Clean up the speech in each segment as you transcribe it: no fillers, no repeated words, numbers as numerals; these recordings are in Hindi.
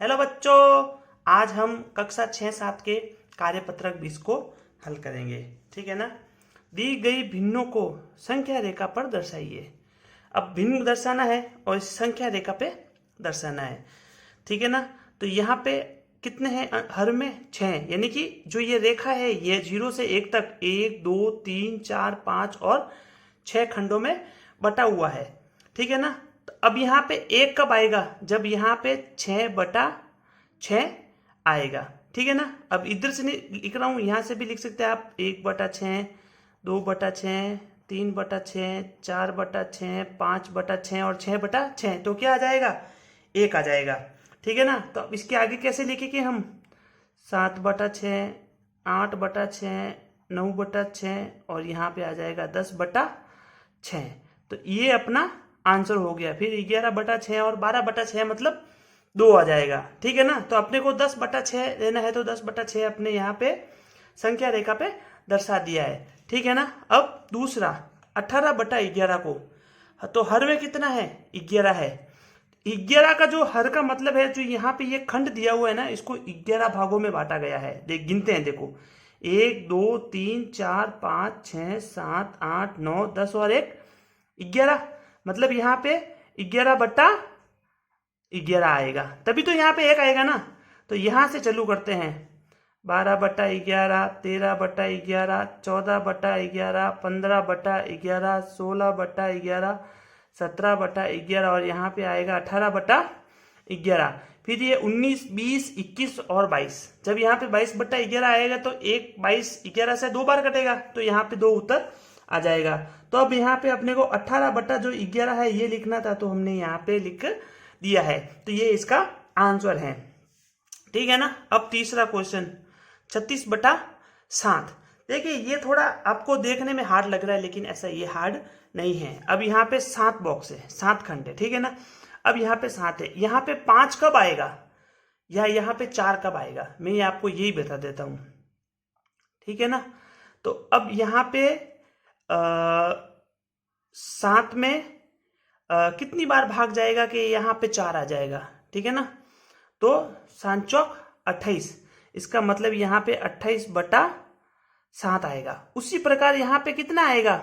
हेलो बच्चों, आज हम कक्षा 6-7 के कार्यपत्रक 20 को हल करेंगे। ठीक है ना। दी गई भिन्नों को संख्या रेखा पर दर्शाइए। अब भिन्न दर्शाना है और इस संख्या रेखा पे दर्शाना है। ठीक है ना। तो यहाँ पे कितने हैं? हर में 6 हैं, यानी कि जो ये रेखा है ये 0 से 1 तक 1 2 3 4 5 और 6 खंडों में बटा हुआ है। ठीक है ना। तो अब यहाँ पे 1 कब आएगा? जब यहाँ पे 6/6 आएगा। ठीक है ना। अब इधर से नहीं लिख रहा हूँ, यहाँ से भी लिख सकते हैं आप। 1/6, 2/6, 3/6, 4/6, 5/6 और 6/6। तो क्या आ जाएगा? 1 आ जाएगा। ठीक है ना। तो अब इसके आगे कैसे लिखेंगे हम? 7/6, 8/6, 9/6 और यहाँ पे आ जाएगा 10/6। तो ये अपना आंसर हो गया। फिर 11/6 और 12/6 मतलब 2 आ जाएगा। ठीक है ना। तो अपने को 10/6 लेना है, तो 10/6 अपने यहाँ पे संख्या रेखा पे दर्शा दिया है। ठीक है ना। अब दूसरा 18/11 को, तो हर में कितना है? 11 है। 11 का जो हर का मतलब है, जो यहाँ पे ये खंड दिया हुआ है ना, इसको 11 भागों में बांटा गया है। गिनते हैं, देखो 1 2 3 4 5 6 7 8 9 10 और 1 11। मतलब यहाँ पे 11/11 आएगा, तभी तो यहाँ पे 1 आएगा ना। तो यहाँ से चालू करते हैं। 12/11, 13/11, 14/11, 15/11, 16/11, 17/11 और यहाँ पे आएगा 18/11। फिर ये 19, 20, 21 और 22। जब यहाँ पे 22/11 आएगा तो 22/11 से 2 बार कटेगा, तो यहाँ पे 2 उत्तर आ जाएगा। तो अब यहाँ पे अपने को 18/11 है ये लिखना था, तो हमने यहाँ पे लिख दिया है। तो ये इसका आंसर है। ठीक है ना। अब तीसरा क्वेश्चन 36/7। देखिए ये थोड़ा आपको देखने में हार्ड लग रहा है, लेकिन ऐसा ये हार्ड नहीं है। अब यहाँ पे 7 बॉक्स है, 7 खंड है। ठीक है ना। अब यहाँ पे 7 है, यहाँ पे 5 कब आएगा या यहाँ पे 4 कब आएगा, मैं ये आपको यही बता देता हूँ। ठीक है ना। तो अब यहाँ पे 7 में कितनी बार भाग जाएगा कि यहाँ पे 4 आ जाएगा। ठीक है ना। तो 7 चौक 28, इसका मतलब यहाँ पे 28/7 आएगा। उसी प्रकार यहाँ पे कितना आएगा?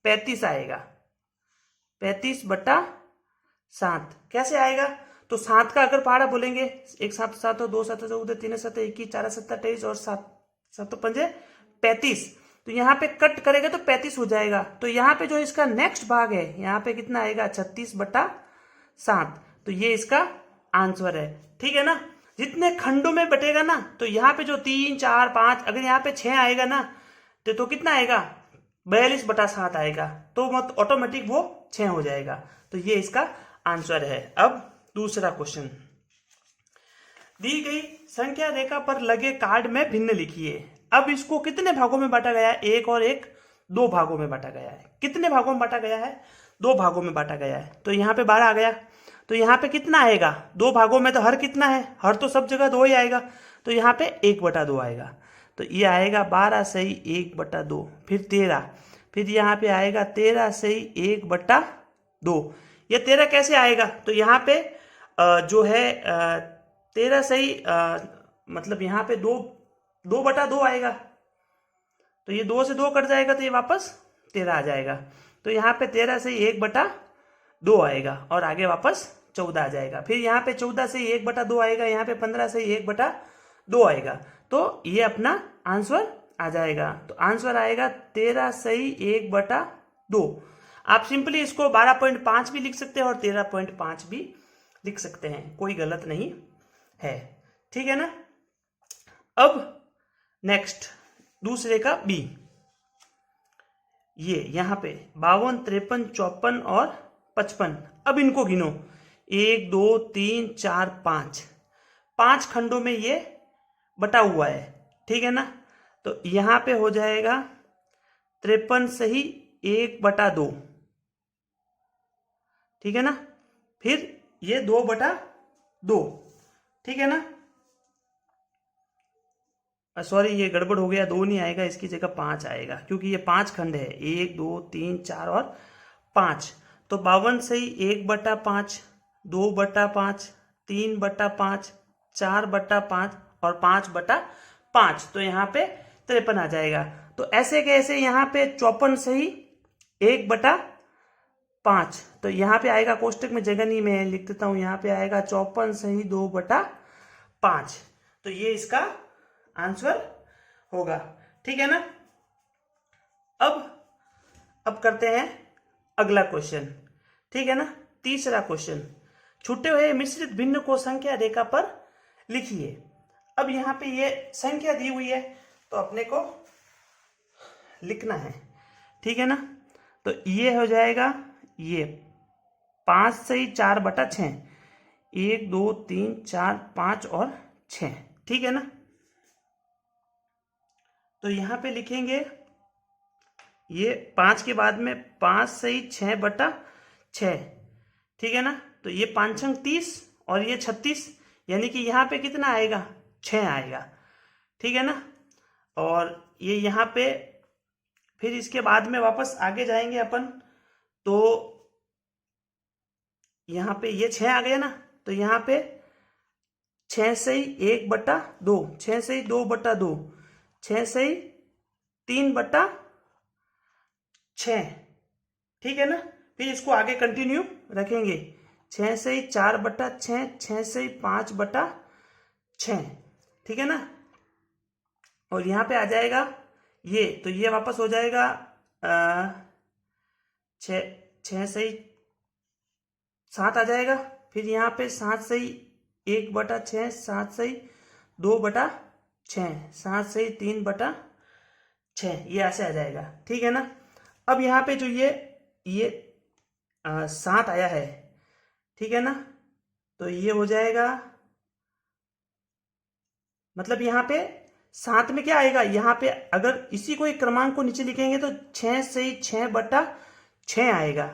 35 आएगा। 35/7 कैसे आएगा? तो 7 का अगर पहाड़ा बोलेंगे, 1 7 7 और 2 7 14, 3 7 21, 4 7 28 और 7 7 5 35। तो यहाँ पे कट करेगा तो 35 हो जाएगा। तो यहाँ पे जो इसका नेक्स्ट भाग है, यहाँ पे कितना आएगा? 36/7। तो ये इसका आंसर है। ठीक है ना। जितने खंडों में बटेगा ना, तो यहाँ पे जो 3 4 5, अगर यहाँ पे 6 आएगा ना, तो कितना आएगा? 42/7 आएगा। तो मत ऑटोमेटिक वो 6 हो जाएगा। तो ये इसका आंसर है। अब दूसरा क्वेश्चन, दी गई संख्या रेखा पर लगे कार्ड में भिन्न लिखिए। अब इसको कितने भागों में बांटा गया है? 1 और 1 2 भागों में बांटा गया है। कितने भागों में बांटा गया है? 2 भागों में बांटा गया है। तो यहाँ पे 12 आ गया। तो यहाँ पे कितना आएगा? 2 भागों में तो हर कितना है? हर तो सब जगह 2 ही आएगा। तो यहाँ पे 1/2 आएगा। तो ये आएगा 12 सही 1/2। फिर 13, फिर यहाँ पे आएगा 13 सही 1/2। ये 13 कैसे आएगा? तो यहाँ पे जो है 13 सही मतलब यहाँ पे 2/2 आएगा। तो ये 2 से 2 कट जाएगा, तो ये वापस 13 आ जाएगा। तो यहाँ पे 13 से 1/2 आएगा और आगे वापस 14 आ जाएगा। फिर यहाँ पे 14 से 1/2 आएगा, यहाँ पे 15 से 1/2 आएगा। तो ये अपना आंसर आ जाएगा। तो आंसर आएगा 13 सही 1/2। आप सिंपली इसको 12.5 भी लिख सकते हैं और 13.5 भी लिख सकते हैं, कोई गलत नहीं है। ठीक है ना। अब नेक्स्ट दूसरे का बी, ये यहाँ पे 52 53 54 और 55। अब इनको गिनो, 1 2 3 4 5, 5 खंडों में ये बटा हुआ है। ठीक है ना। तो यहाँ पे हो जाएगा 53 सही 1/2। ठीक है ना। फिर ये 2/2। ठीक है ना। सॉरी, ये गड़बड़ हो गया, 2 नहीं आएगा, इसकी जगह 5 आएगा, क्योंकि ये 5 खंड है, 1 2 3 4 और 5। तो 52 सही 1/5, 2/5, 3/5, 4/5 और 5/5, तो यहाँ पे 53 आ जाएगा। तो ऐसे कैसे यहाँ पे 54 सही 1/5, तो यहाँ पे आएगा, कोष्टक में जगह नहीं, मैं लिख देता हूँ, यहाँ पे आएगा 54 सही 2/5, तो ये इसका आंसर होगा। ठीक है ना। अब करते हैं अगला क्वेश्चन। ठीक है ना। तीसरा क्वेश्चन, छूटे हुए मिश्रित भिन्न को संख्या रेखा पर लिखिए। अब यहाँ पे ये संख्या दी हुई है तो अपने को लिखना है। ठीक है ना। तो ये हो जाएगा, ये 5 सही 4/6, 1 2 3 4 5 और 6। ठीक है ना। तो यहाँ पे लिखेंगे, ये 5 के बाद में 5 सही 6/6। ठीक है ना। तो ये 5 छंग 30 और ये 36, यानी कि यहाँ पे कितना आएगा, 6 आएगा। ठीक है ना। और ये यहाँ पे फिर इसके बाद में वापस आगे जाएंगे अपन, तो यहाँ पे ये 6 आ गया ना, तो यहाँ पे 6 सही 1/2, 6 सही 2/2, 6 सही 3/6। ठीक है ना। फिर इसको आगे कंटिन्यू रखेंगे, 6 सही 4/6, 6 सही 5/6। ठीक है ना। और यहाँ पे आ जाएगा ये, तो ये वापस हो जाएगा 6 सही 7 आ जाएगा। फिर यहाँ पे 7 सही 1/6, 7 सही 2/6, 7 सही 3/6, ये ऐसे आ जाएगा। ठीक है ना। अब यहाँ पे जो ये 7 आया है, ठीक है ना, तो ये हो जाएगा, मतलब यहाँ पे 7 में क्या आएगा, यहाँ पे अगर इसी को एक क्रमांक को नीचे लिखेंगे तो 6 सही 6/6 आएगा।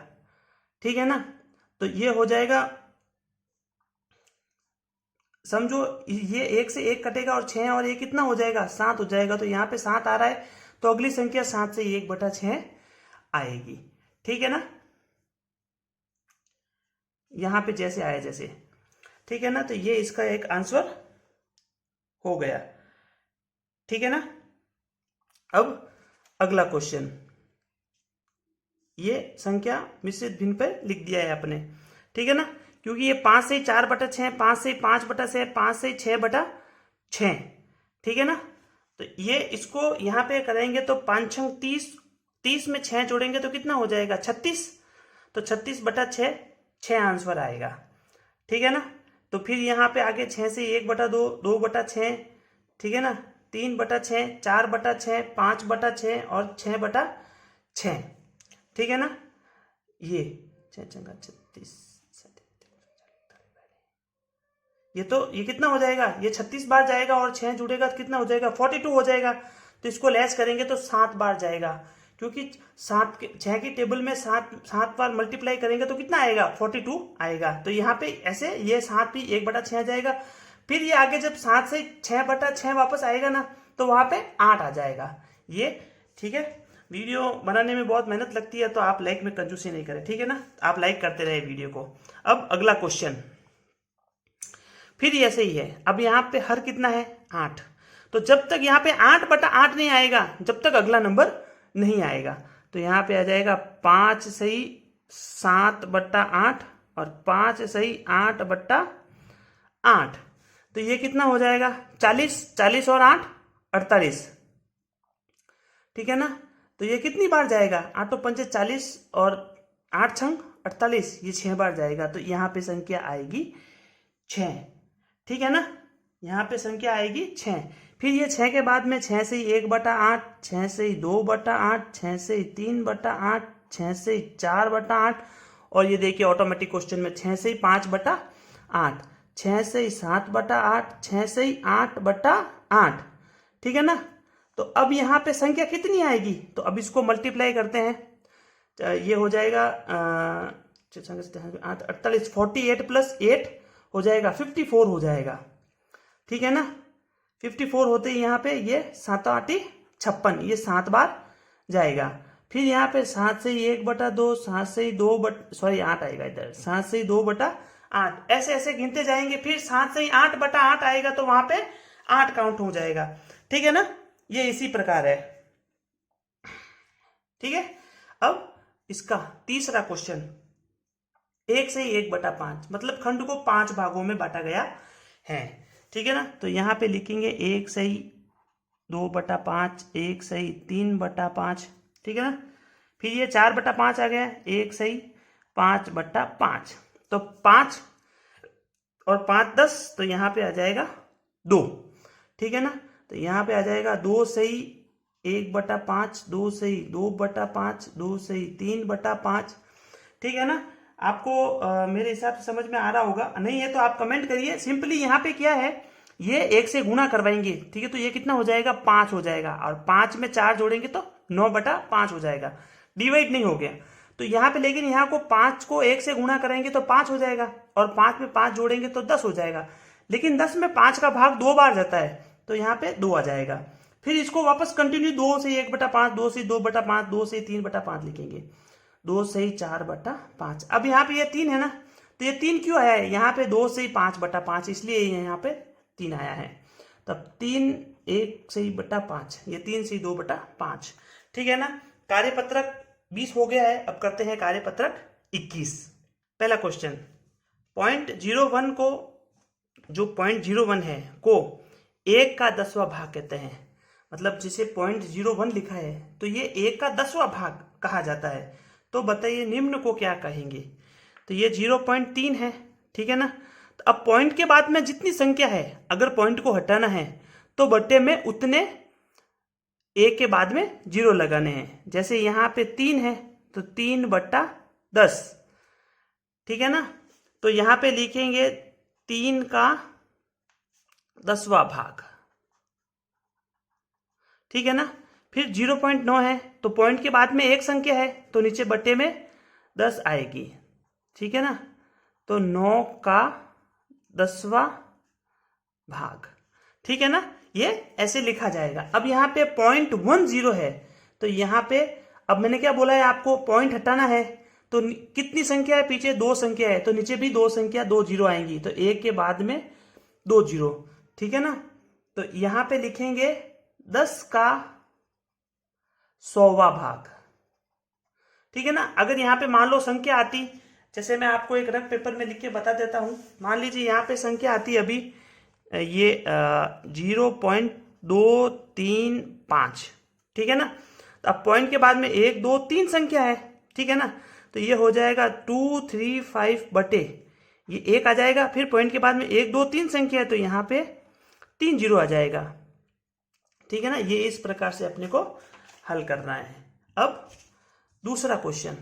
ठीक है ना। तो ये हो जाएगा, समझो ये 1 से 1 कटेगा और 6 और 1 कितना हो जाएगा, 7 हो जाएगा। तो यहाँ पे 7 आ रहा है, तो अगली संख्या 7 से 1/6 आएगी। ठीक है ना। यहाँ पे जैसे आया जैसे। ठीक है ना। तो ये इसका एक आंसर हो गया। ठीक है ना। अब अगला क्वेश्चन, ये संख्या मिश्रित भिन्न पर लिख दिया है अपने। ठीक है ना। क्योंकि ये 5 से 4/6, 5 से 5/6, 5 से 6/6। ठीक है ना। तो ये इसको यहाँ पे करेंगे तो 5 छंग 30, 30 में 6 जोड़ेंगे तो कितना हो जाएगा, 36। तो 36/6, 6 आंसर आएगा। ठीक है ना। तो फिर यहाँ पे आगे 6 से 1/2, 2/6, ठीक है ना, 3/6, 4/6, 5/6 और 6/6। ठीक है ना। ये 6×36, ये कितना हो जाएगा, ये 36 बार जाएगा और 6 जुड़ेगा तो कितना हो जाएगा, 42 हो जाएगा। तो इसको लेस करेंगे तो 7 बार जाएगा, क्योंकि 6 की टेबल में 7 बार मल्टीप्लाई करेंगे तो कितना आएगा, 42 आएगा। तो यहाँ पे ऐसे ये 7 भी 1/6 आ जाएगा। फिर ये आगे जब 7 से 6/6 वापस आएगा ना, तो वहां पे 8 आ जाएगा ये। ठीक है। वीडियो बनाने में बहुत मेहनत लगती है, तो आप लाइक में कंजूसी नहीं करें। ठीक है ना। आप लाइक करते रहे वीडियो को। अब अगला क्वेश्चन फिर ऐसे ही है। अब यहाँ पे हर कितना है, 8। तो जब तक यहाँ पे 8/8 नहीं आएगा, जब तक अगला नंबर नहीं आएगा। तो यहाँ पे आ जाएगा 5 सही 7/8 और 5 सही 8/8। तो ये कितना हो जाएगा, 40, 40 और 8 48। ठीक है ना। तो ये कितनी बार जाएगा, 8 पंचे 40 और 8 छंग 48, ये 6 बार जाएगा। तो यहाँ पे संख्या आएगी 6। ठीक है ना। यहाँ पे संख्या आएगी 6। फिर ये 6 के बाद में 6 से 1/8, 6 से 2/8, 6 से 3/8, 6 से 4/8 और ये देखिए ऑटोमेटिक क्वेश्चन में 6 से 5/8, 6 से 7/8, 6 से 8/8। ठीक है ना। तो अब यहाँ पे संख्या कितनी आएगी, तो अब इसको मल्टीप्लाई करते हैं। ये हो जाएगा 48, 48 प्लस 8 हो जाएगा 54 हो जाएगा। ठीक है ना। 54 होते ही यहाँ पे ये 7 8 56, ये 7 बार जाएगा। फिर यहाँ पे 7 से 1/2, 7 से 8 आएगा इधर, 7 से 2/8 8, ऐसे ऐसे गिनते जाएंगे, फिर 7 से ही 8/8 आएगा तो वहां पे 8 काउंट हो जाएगा। ठीक है ना, ये इसी प्रकार है। ठीक है, अब इसका तीसरा क्वेश्चन, 1 से 1/5, मतलब खंड को 5 भागों में बांटा गया है। ठीक है ना, तो यहां पे लिखेंगे 1 सही 2/5, 1 सही 3/5। ठीक है ना, फिर ये 4/5 आ गया, 1 सही 5/5, तो 5 और 5 10, तो यहाँ पे आ जाएगा 2। ठीक है ना, तो यहाँ पे आ जाएगा 2 सही 1/5, 2 सही 2/5, 2 सही 3/5। ठीक है ना, आपको मेरे हिसाब से समझ में आ रहा होगा, नहीं है तो आप कमेंट करिए। सिंपली यहाँ पे क्या है, ये 1 से गुणा करवाएंगे। ठीक है, तो ये कितना हो जाएगा, 5 हो जाएगा, और 5 में 4 जोड़ेंगे तो 9/5 हो जाएगा, डिवाइड नहीं हो गया। तो यहाँ पे लेकिन यहाँ को 5 को 1 से गुणा करेंगे तो 5 हो जाएगा, और 5 में 5 जोड़ेंगे तो 10 हो जाएगा, लेकिन 10 में 5 का भाग 2 बार जाता है, तो यहाँ पे 2 आ जाएगा। फिर इसको वापस कंटिन्यू 2 से 1/5, 2 से 2/5, 2 से 3/5 लिखेंगे, 2 से 4/5। अब यहाँ पे ये 3 है ना, तो ये 3 क्यों आया है, यहाँ पे 2 से 5/5, इसलिए यहाँ पे 3 आया है। तब 3 1 से 5, ये 3 से 2/5। ठीक है ना, कार्यपत्रक 20 हो गया है। अब करते हैं कार्यपत्रक 21। पहला क्वेश्चन, पॉइंट 01 को, जो पॉइंट 01 है को 1 का 10वां भाग कहते हैं। मतलब जिसे पॉइंट 01 लिखा है तो ये 1 का 10वां भाग कहा जाता है। तो बताइए निम्न को क्या कहेंगे। तो ये 0.3 है। ठीक है ना, तो अब पॉइंट के बाद में जितनी संख्या है, अगर पॉइंट को हटाना है तो बट्टे में उतने 1 के बाद में 0 लगाने हैं। जैसे यहाँ पे 3 है तो 3/10। ठीक है ना, तो यहाँ पे लिखेंगे 3 का 10वां भाग। ठीक है ना, फिर 0.9 है तो पॉइंट के बाद में एक संख्या है तो नीचे बट्टे में 10 आएगी। ठीक है ना, तो 9 का 10वां भाग। ठीक है ना, ये ऐसे लिखा जाएगा। अब यहाँ पे 0.10 है, तो यहाँ पे अब मैंने क्या बोला है आपको, पॉइंट हटाना है तो कितनी संख्या है, पीछे 2 संख्या है, तो नीचे भी 2 संख्या 2 जीरो आएंगी, तो 1 के बाद में 2 जीरो। ठीक है ना, तो यहाँ पे लिखेंगे 10 का 100वां भाग। ठीक है ना, अगर यहाँ पे मान लो संख्या आती, जैसे मैं आपको एक रफ पेपर में लिख के बता देता हूं, मान लीजिए यहाँ पे संख्या आती अभी ये 0.235। ठीक है ना, तो अब पॉइंट के बाद में 1 2 3 संख्या है। ठीक है ना, तो ये हो जाएगा 235 बटे ये 1 आ जाएगा, फिर पॉइंट के बाद में 1 2 3 संख्या है तो यहाँ पे 3 जीरो आ जाएगा। ठीक है ना, ये इस प्रकार से अपने को हल करना है। अब दूसरा क्वेश्चन,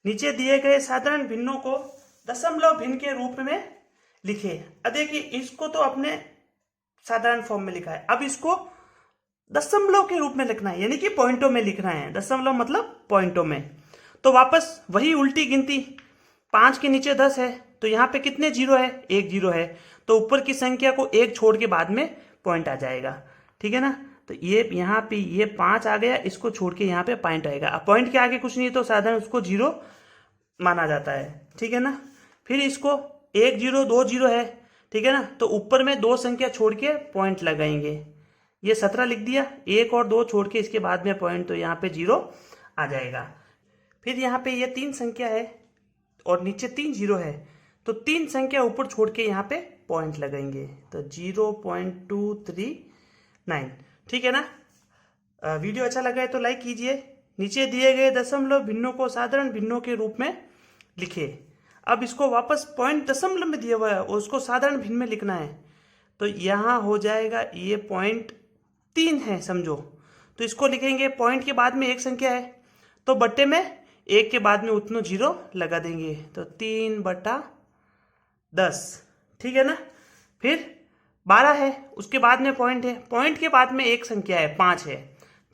नीचे दिए गए साधारण भिन्नों को दशमलव भिन्न के रूप में लिखे। अब देखिए इसको तो अपने साधारण फॉर्म में लिखा है, अब इसको दशमलव के रूप में लिखना है, यानी कि पॉइंटों में लिखना है। दशमलव मतलब पॉइंटों में। तो वापस वही उल्टी गिनती, 5 के नीचे 10 है तो यहाँ पे कितने जीरो है, 1 जीरो है, तो ऊपर की संख्या को 1 छोड़ के बाद में पॉइंट आ जाएगा। ठीक है ना, तो ये यहाँ पे ये 5 आ गया, इसको छोड़ के यहाँ पे पॉइंट आएगा। अब पॉइंट के आगे कुछ नहीं तो साधारण उसको जीरो माना जाता है। ठीक है ना, फिर इसको 1 0 2 0 है। ठीक है ना, तो ऊपर में 2 संख्या छोड़ के पॉइंट लगाएंगे। ये 17 लिख दिया, 1 और 2 छोड़ के इसके बाद में पॉइंट, तो यहाँ पे 0 आ जाएगा। फिर यहाँ पे ये 3 संख्या है और नीचे 3 जीरो है, तो 3 संख्या ऊपर छोड़ के यहाँ पे पॉइंट लगाएंगे, तो 0.239। ठीक है ना, वीडियो अच्छा लगा है तो लाइक कीजिए। नीचे दिए गए दशमलव भिन्नों को साधारण भिन्नों के रूप में लिखे। अब इसको वापस पॉइंट दशमलव में दिया हुआ है और उसको साधारण भिन्न में लिखना है, तो यहाँ हो जाएगा ये 0.3 है समझो, तो इसको लिखेंगे, पॉइंट के बाद में एक संख्या है तो बट्टे में 1 के बाद में उतना जीरो लगा देंगे, तो 3/10। ठीक है ना, फिर 12 है, उसके बाद में पॉइंट है, पॉइंट के बाद में एक संख्या है 5 है,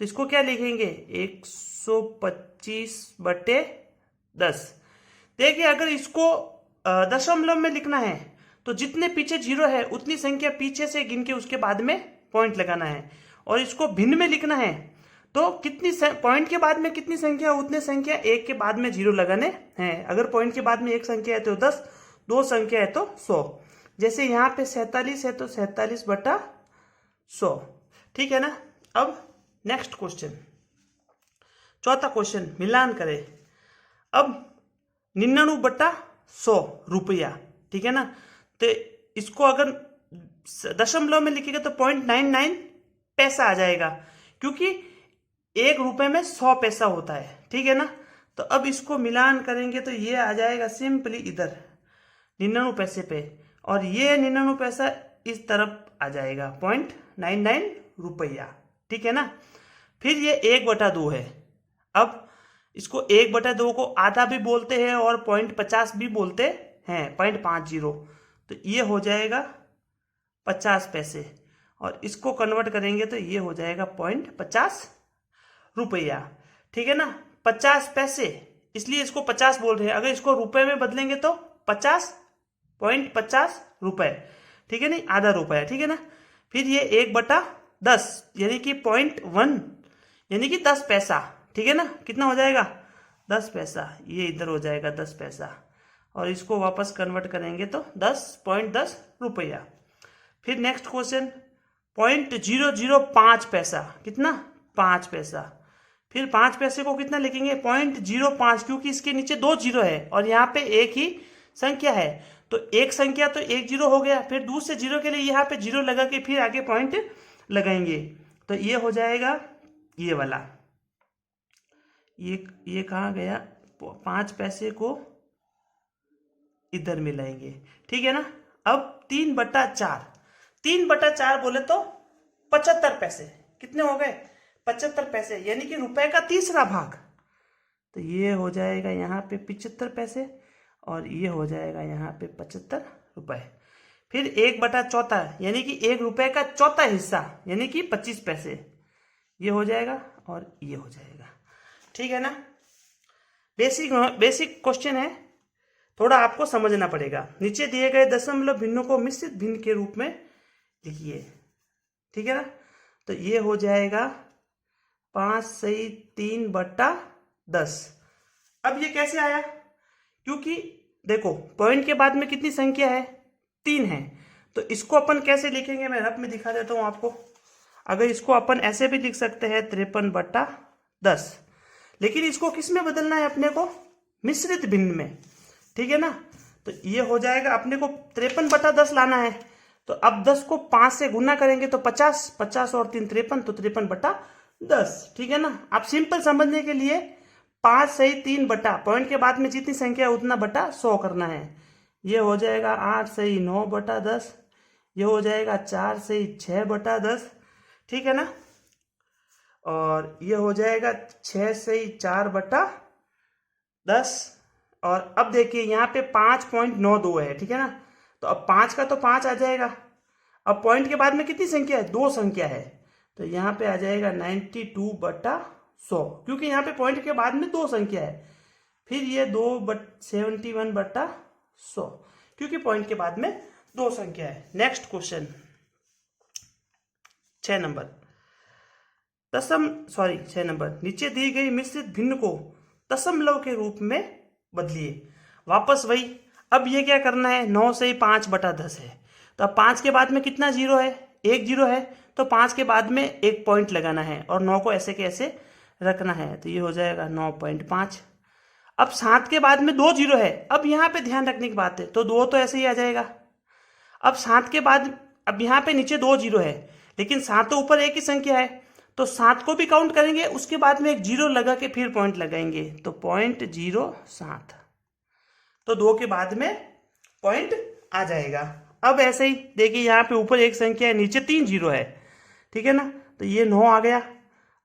तो इसको क्या लिखेंगे, 125/10। देखिए अगर इसको दशमलव में लिखना है तो जितने पीछे जीरो है उतनी संख्या पीछे से गिन के उसके बाद में पॉइंट लगाना है, और इसको भिन्न में लिखना है तो कितनी पॉइंट के बाद में कितनी संख्या उतने संख्या 1 के बाद में जीरो लगाने हैं। अगर पॉइंट के बाद में एक संख्या है तो 10 दो संख्या है तो 100। जैसे यहाँ पे 47 है तो 47/100। ठीक है ना। अब नेक्स्ट क्वेश्चन, चौथा क्वेश्चन, मिलान करें। अब 99/100 रुपया, ठीक है ना। तो इसको अगर दशमलव में लिखेगा तो 0.99 पैसा आ जाएगा, क्योंकि 1 रुपए में 100 पैसा होता है, ठीक है ना। तो अब इसको मिलान करेंगे तो ये आ जाएगा सिंपली इधर 99 पैसे पे, और ये 99 पैसा इस तरफ आ जाएगा 0.99 रुपया, ठीक है ना। फिर ये 1/2 है। अब इसको 1/2 को आधा भी बोलते हैं और 0.50 भी बोलते हैं, 0.50। तो ये हो जाएगा 50 पैसे, और इसको कन्वर्ट करेंगे तो ये हो जाएगा 0.50 रुपया, ठीक है ना। 50 पैसे, इसलिए इसको 50 बोल रहे हैं। अगर इसको रुपए में बदलेंगे तो 50.50 रुपए, ठीक है, नहीं आधा रुपया, ठीक है ना। फिर ये 1/10 यानी कि 0.1 यानी कि 10 पैसा, ठीक है ना। कितना हो जाएगा 10 पैसा, ये इधर हो जाएगा 10 पैसा, और इसको वापस कन्वर्ट करेंगे तो 10.10 रुपया। फिर नेक्स्ट क्वेश्चन 0.005 पैसा, कितना 5 पैसा। फिर 5 पैसे को कितना लिखेंगे 0.05, क्योंकि इसके नीचे 2 जीरो है और यहाँ पे एक ही संख्या है, तो एक संख्या तो 1 जीरो हो गया। फिर दूसरे जीरो के लिए यहाँ पे जीरो लगा के फिर आगे पॉइंट लगाएंगे, तो ये हो जाएगा ये वाला। ये कहाँ गया, 5 पैसे को इधर मिलाएंगे, ठीक है ना। अब 3/4, 3/4 बोले तो 75 पैसे, कितने हो गए 75 पैसे, यानी कि रुपए का तीसरा भाग। तो ये हो जाएगा यहाँ पे 75 पैसे, और ये हो जाएगा यहाँ पे 75 रुपए। फिर 1/4 यानी कि 1 रुपए का चौथा हिस्सा, यानी कि 25 पैसे, ये हो जाएगा और ये हो जाएगा, ठीक है ना। बेसिक क्वेश्चन है, थोड़ा आपको समझना पड़ेगा। नीचे दिए गए दशमलव भिन्नों को मिश्रित भिन्न के रूप में लिखिए, ठीक है ना। तो ये हो जाएगा 5/3/10। अब ये कैसे आया, क्योंकि देखो पॉइंट के बाद में कितनी संख्या है 3 है, तो इसको अपन कैसे लिखेंगे मैं रफ में दिखा देता हूं आपको। अगर इसको अपन ऐसे भी लिख सकते हैं 53/10, लेकिन इसको किस में बदलना है अपने को, मिश्रित भिन्न में, ठीक है ना। तो ये हो जाएगा अपने को 53/10 लाना है। तो अब 10 को 5 से गुना करेंगे तो 50, 50 और 3 53, तो 53/10, ठीक है ना। आप सिंपल समझने के लिए 5 सही 3 बटा पॉइंट के बाद में जितनी संख्या है उतना बटा 100 करना है। ये हो जाएगा 8 सही 9/10, ये हो जाएगा 4 सही 6/10, ठीक है ना। और ये हो जाएगा 6 सही 4/10। और अब देखिए यहाँ पे 5.92 है, ठीक है ना। तो अब 5 का तो 5 आ जाएगा। अब पॉइंट के बाद में कितनी संख्या है, 2 संख्या है, तो यहाँ पे आ जाएगा 92/100, क्योंकि यहाँ पे पॉइंट के बाद में 2 संख्या है। फिर ये 71/100, क्योंकि पॉइंट के बाद में 2 संख्या है। नेक्स्ट क्वेश्चन 6 नंबर, 6 नंबर, नीचे दी गई मिश्रित भिन्न को दशमलव के रूप में बदलिए। वापस वही, अब ये क्या करना है, 9 से 5/10 है, तो अब 5 के बाद में कितना जीरो है, 1 जीरो है, तो 5 के बाद में 1 पॉइंट लगाना है और 9 को ऐसे के ऐसे रखना है, तो ये हो जाएगा 9.5। अब 7 के बाद में 2 जीरो है, अब यहाँ पे ध्यान रखने की बात है, तो 2 तो ऐसे ही आ जाएगा। अब 7 के बाद, अब यहाँ पे नीचे 2 जीरो है, लेकिन 7 तो ऊपर एक ही संख्या है, तो 7 को भी काउंट करेंगे, उसके बाद में 1 जीरो लगा के फिर पॉइंट लगाएंगे, तो 0.07, तो 2 के बाद में पॉइंट आ जाएगा। अब ऐसे ही देखिए यहाँ पे ऊपर एक संख्या है, नीचे 3 जीरो है, ठीक है ना, तो ये 9 आ गया।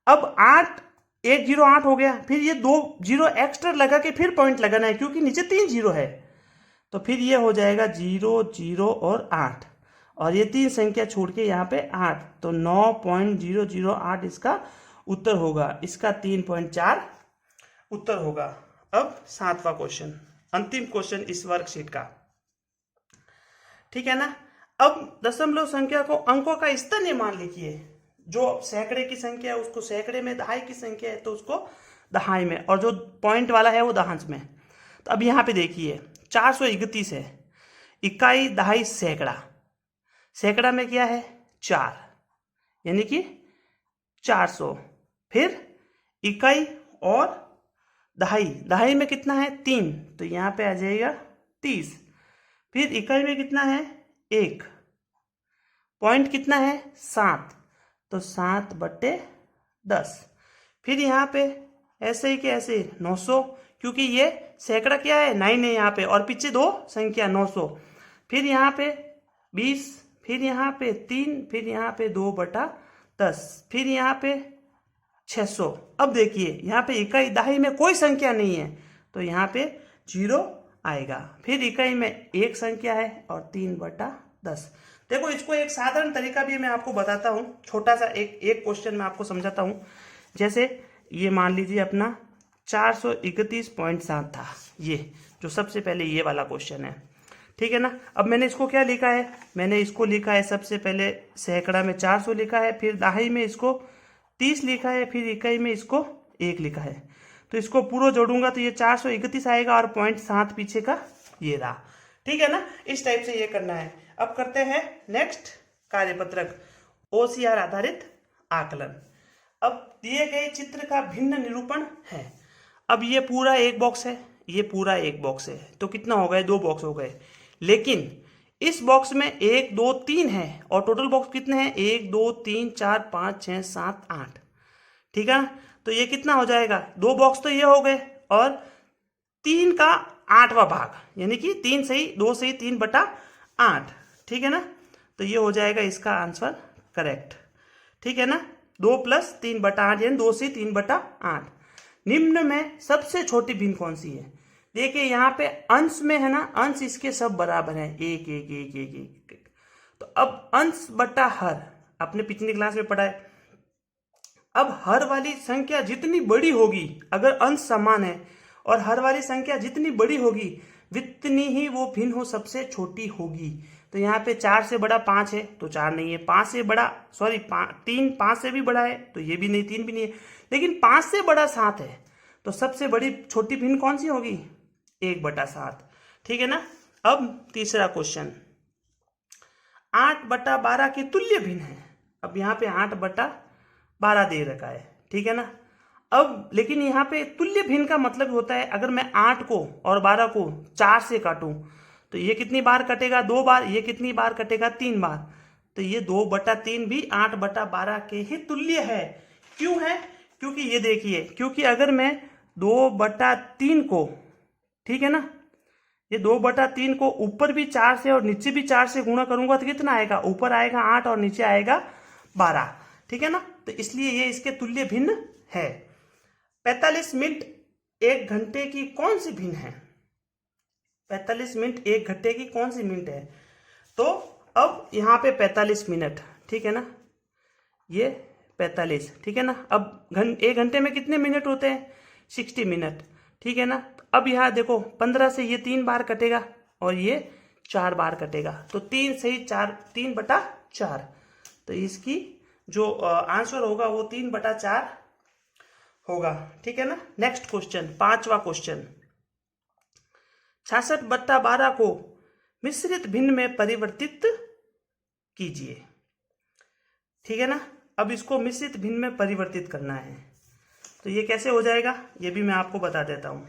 अब 8, 1 जीरो 8 हो गया, फिर ये 2 जीरो एक्स्ट्रा लगा के फिर पॉइंट लगाना है, क्योंकि नीचे 3 जीरो है, तो फिर ये हो जाएगा 0 0 और 8, और ये 3 संख्या छोड़ के यहाँ पे 8, तो 9.008 इसका उत्तर होगा, इसका 3.4 उत्तर होगा। अब 7वां क्वेश्चन, अंतिम क्वेश्चन इस वर्कशीट का, ठीक है ना। अब दशमलव संख्या को अंकों का स्तरीय मान लिखिए। जो सैकड़े की संख्या है उसको सैकड़े में, दहाई की संख्या है तो उसको दहाई में, और जो पॉइंट वाला है वो दहांश में। तो अब यहाँ पे देखिए 431 है, इकाई, दहाई, सैकड़ा। सैकड़ा में क्या है 4, यानी कि 400। फिर इकाई और दहाई, दहाई में कितना है 3, तो यहाँ पे आ जाएगा 30। फिर इकाई में कितना है 1, पॉइंट कितना है 7, तो 7/10। फिर यहाँ पे ऐसे ही कि ऐसे 900, क्योंकि ये सैकड़ा क्या है 9 है यहाँ पे, और पीछे 2 संख्या 900। फिर यहाँ पे 20, फिर यहाँ पे 3, फिर यहाँ पे 2/10, फिर यहाँ पे 600। अब देखिए यहाँ पे इकाई दहाई में कोई संख्या नहीं है, तो यहाँ पे 0 आएगा। फिर इकाई में एक संख्या है और 3/10। देखो इसको एक साधारण तरीका भी मैं आपको बताता हूँ, छोटा सा एक क्वेश्चन मैं आपको समझाता हूँ। जैसे ये मान लीजिए अपना 431.7 था, ये जो सबसे पहले ये वाला क्वेश्चन है, ठीक है ना। अब मैंने इसको क्या लिखा है, मैंने इसको लिखा है सबसे पहले सैकड़ा में 400 लिखा है, फिर दहाई में इसको 30 लिखा है, फिर इकाई में इसको 1 लिखा है। तो इसको पूरा जोड़ूंगा तो ये 431 आएगा और 0.7 पीछे का ये रहा, ठीक है ना। इस टाइप से ये करना है। अब करते हैं नेक्स्ट कार्यपत्रक, OCR आधारित आकलन। अब दिए गए चित्र का भिन्न निरूपण है। अब ये पूरा एक बॉक्स है, ये पूरा एक बॉक्स है, तो कितना हो गए 2 बॉक्स हो गए। लेकिन इस बॉक्स में 1 2 3 है और टोटल बॉक्स कितने हैं 1 2 3 4 5 6 7 8, ठीक है। तो ये कितना हो जाएगा 2 बॉक्स तो ये हो गए और 3 का 8वां भाग, यानी कि 3 सही 2 सही 3/8, ठीक है ना। तो ये हो जाएगा इसका आंसर करेक्ट, ठीक है ना। 2 + 3/8 यानी 2 से 3/8। निम्न में सबसे छोटी भिन्न कौन सी है? देखिए यहाँ पे अंश में है ना, अंश इसके सब बराबर है 1 1 1 1 1 1। तो अब अंश बटा हर आपने पिछली क्लास में पढ़ा है। अब हर वाली संख्या जितनी बड़ी होगी, अगर अंश समान है और हर वाली संख्या जितनी बड़ी होगी जितनी ही वो भिन्न हो सबसे छोटी होगी। तो यहाँ पे 4 से बड़ा 5 है तो 4 नहीं है, 5 से बड़ा 3 5 से भी बड़ा है तो ये भी नहीं, 3 भी नहीं है, लेकिन 5 से बड़ा 7 है तो सबसे बड़ी छोटी भिन्न कौन सी होगी 1/7, ठीक है ना। अब तीसरा क्वेश्चन 8/12 के तुल्य भिन्न है। अब यहाँ पे 8/12 दे रखा है, ठीक है ना। अब लेकिन यहाँ पे तुल्य भिन्न का मतलब होता है अगर मैं 8 को और 12 को 4 से काटूं तो ये कितनी बार कटेगा 2 बार, ये कितनी बार कटेगा 3 बार। तो ये 2/3 भी 8/12 के ही तुल्य है। क्यों है? क्योंकि ये देखिए, क्योंकि अगर मैं 2/3 को, ठीक है ना, ये 2/3 को ऊपर भी 4 से और नीचे भी 4 से गुणा करूंगा तो कितना आएगा, ऊपर आएगा 8 और नीचे आएगा 12, ठीक है ना। तो इसलिए ये इसके तुल्य भिन्न है। 45 मिनट 1 घंटे की कौन सी भिन्न है? 45 मिनट 1 घंटे की कौन सी मिनट है? तो अब यहाँ पे 45 मिनट, ठीक है ना, ये 45, ठीक है ना। अब 1 घंटे में कितने मिनट होते हैं 60 मिनट, ठीक है ना। अब यहाँ देखो 15 से ये 3 बार कटेगा और ये 4 बार कटेगा, तो 3 सही 4, 3/4। तो इसकी जो आंसर होगा वो 3/4 होगा, ठीक है ना। नेक्स्ट क्वेश्चन, 5वां क्वेश्चन, 66/12 को मिश्रित भिन्न में परिवर्तित कीजिए, ठीक है ना। अब इसको मिश्रित भिन्न में परिवर्तित करना है तो ये कैसे हो जाएगा ये भी मैं आपको बता देता हूं,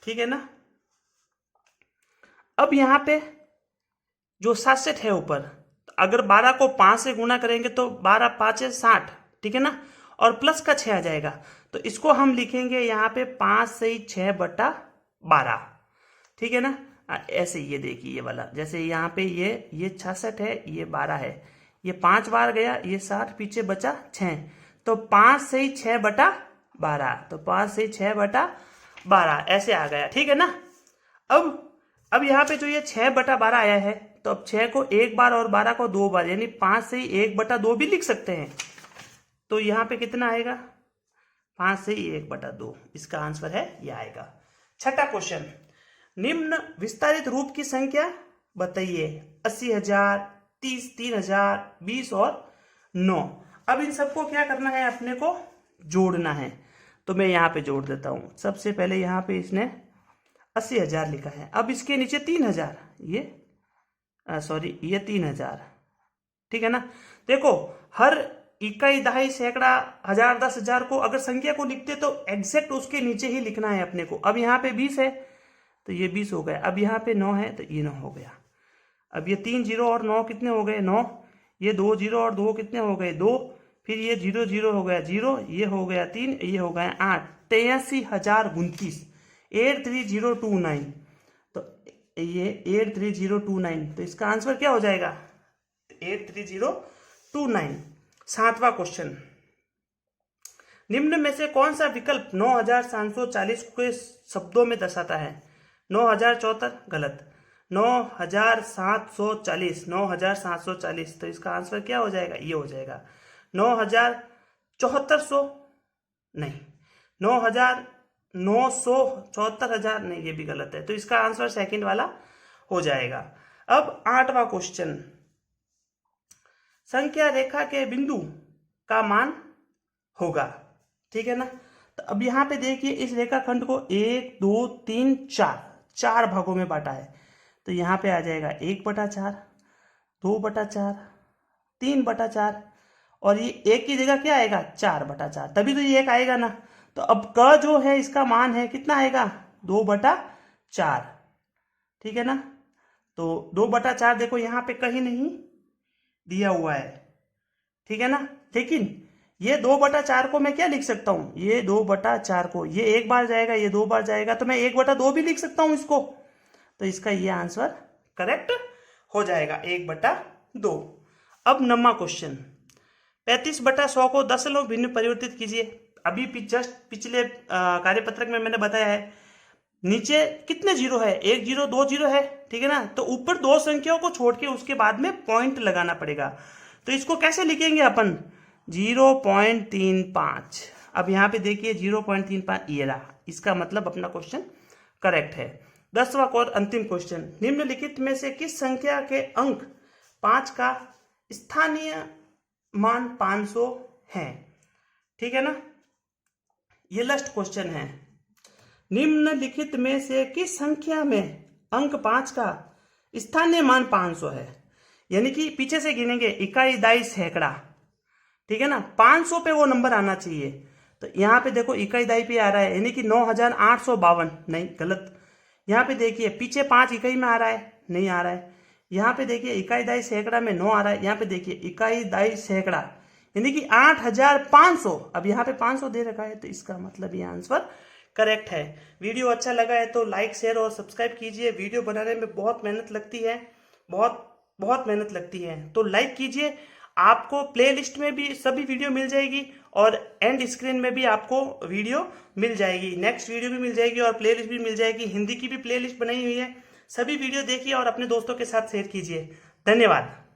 ठीक है ना। अब यहाँ पे जो 67 है ऊपर, अगर 12 को 5 से गुणा करेंगे तो 12 5 60, ठीक है ना, और प्लस का 6 आ जाएगा। तो इसको हम लिखेंगे यहाँ पे 5 से 6/12, ठीक है ना। ऐसे ये देखिए ये वाला, जैसे यहाँ पे ये 66 है, ये 12 है, ये 5 बार गया, ये 60, पीछे बचा 6, तो 5 से 6/12, तो 5 से 6/12 ऐसे आ गया, ठीक है ना। अब यहाँ पे जो ये 6/12 आया है तो अब 6 को 1 बार और 12 को 2 बार, यानी 5 से 1/2 भी लिख सकते हैं। तो यहाँ पे कितना आएगा 5 से 1/2, इसका आंसर है ये आएगा। छठा क्वेश्चन, निम्न विस्तारित रूप की संख्या बताइए, 80,000, 30, 3,000, 20 और 9। अब इन सबको क्या करना है, अपने को जोड़ना है। तो मैं यहाँ पे जोड़ देता हूँ। सबसे पहले यहाँ पे इसने 80,000 लिखा है, अब इसके नीचे 3,000, ये सॉरी ये 3000, ठीक है ना। देखो हर इकाई, दहाई, सैकड़ा, हजार, 10,000 को अगर संख्या को लिखते तो एग्जैक्ट उसके नीचे ही लिखना है अपने को। अब यहाँ पे 20 है तो ये 20 हो गया। अब यहाँ पे 9 है तो ये 9 हो गया। अब ये 3 0 और 9 कितने हो गए 9, ये 2 0 और 2 कितने हो गए 2, फिर ये 0 0 हो गया 0, ये हो गया 3, ये हो गया 8, 83,029, 83029। तो ये 83029, तो इसका आंसर क्या हो जाएगा 83029। 7वां क्वेश्चन, निम्न में से कौन सा विकल्प 9740 के शब्दों में दर्शाता है। 9074 गलत, 9740, 9740, तो इसका आंसर क्या हो जाएगा ये हो जाएगा 9400 नहीं, 9,974,000 नहीं, ये भी गलत है। तो इसका आंसर सेकंड वाला हो जाएगा। अब 8वां क्वेश्चन, संख्या रेखा के बिंदु का मान होगा, ठीक है ना। तो अब यहाँ पे देखिए इस रेखाखंड को 1 2 3 4 भागों में बांटा है। तो यहाँ पे आ जाएगा 1/4, 2/4, 3/4, और ये एक की जगह क्या आएगा 4/4, तभी तो ये एक आएगा ना। तो अब क जो है इसका मान है कितना आएगा 2/4, ठीक है ना। तो 2/4 देखो यहाँ पे कहीं नहीं दिया हुआ है, ठीक है ना। लेकिन ये 2/4 को मैं क्या लिख सकता हूं, ये 2/4 को, ये एक बार जाएगा, ये 2 बार जाएगा, तो मैं 1/2 भी लिख सकता हूं इसको। तो इसका ये आंसर करेक्ट हो जाएगा 1/2। अब 9वां क्वेश्चन, 35/100 को दशमलव भिन्न परिवर्तित कीजिए। अभी जस्ट पिछले कार्यपत्रक में मैंने बताया है नीचे कितने जीरो है, 1 0 2 0 है, ठीक है ना। तो ऊपर दो संख्याओं को छोड़ के उसके बाद में पॉइंट लगाना पड़ेगा। तो इसको कैसे लिखेंगे अपन 0.35। अब यहाँ पे देखिए 0.35 ये रहा, इसका मतलब अपना क्वेश्चन करेक्ट है। 10वां और अंतिम क्वेश्चन, निम्नलिखित में से किस संख्या के अंक 5 का स्थानीय मान 500 है, ठीक है ना। ये लास्ट क्वेश्चन है, निम्नलिखित में से किस संख्या में अंक 5 का स्थानीय मान 500 है। यानी कि पीछे से गिनेंगे इकाई, दाई, सैकड़ा, ठीक है ना। 500 पे वो नंबर आना चाहिए। तो यहाँ पे देखो इकाई दाई पे आ रहा है, यानी कि 9,852, नहीं गलत। यहाँ पे देखिए पीछे 5 इकाई में आ रहा है, नहीं आ रहा है। यहाँ पे देखिए इकाई दाई सैकड़ा में 9 आ रहा है, यहाँ पे देखिए इकाई दाई सैकड़ा, यानी कि 8,500। अब यहाँ पे 500 दे रखा है, तो इसका मतलब ये आंसर करेक्ट है। वीडियो अच्छा लगा है तो लाइक, शेयर और सब्सक्राइब कीजिए। वीडियो बनाने में बहुत मेहनत लगती है, बहुत मेहनत लगती है, तो लाइक कीजिए। आपको प्लेलिस्ट में भी सभी वीडियो मिल जाएगी और एंड स्क्रीन में भी आपको वीडियो मिल जाएगी, नेक्स्ट वीडियो भी मिल जाएगी और प्लेलिस्ट भी मिल जाएगी। हिंदी की भी प्लेलिस्ट बनाई हुई है, सभी वीडियो देखिए और अपने दोस्तों के साथ शेयर कीजिए। धन्यवाद।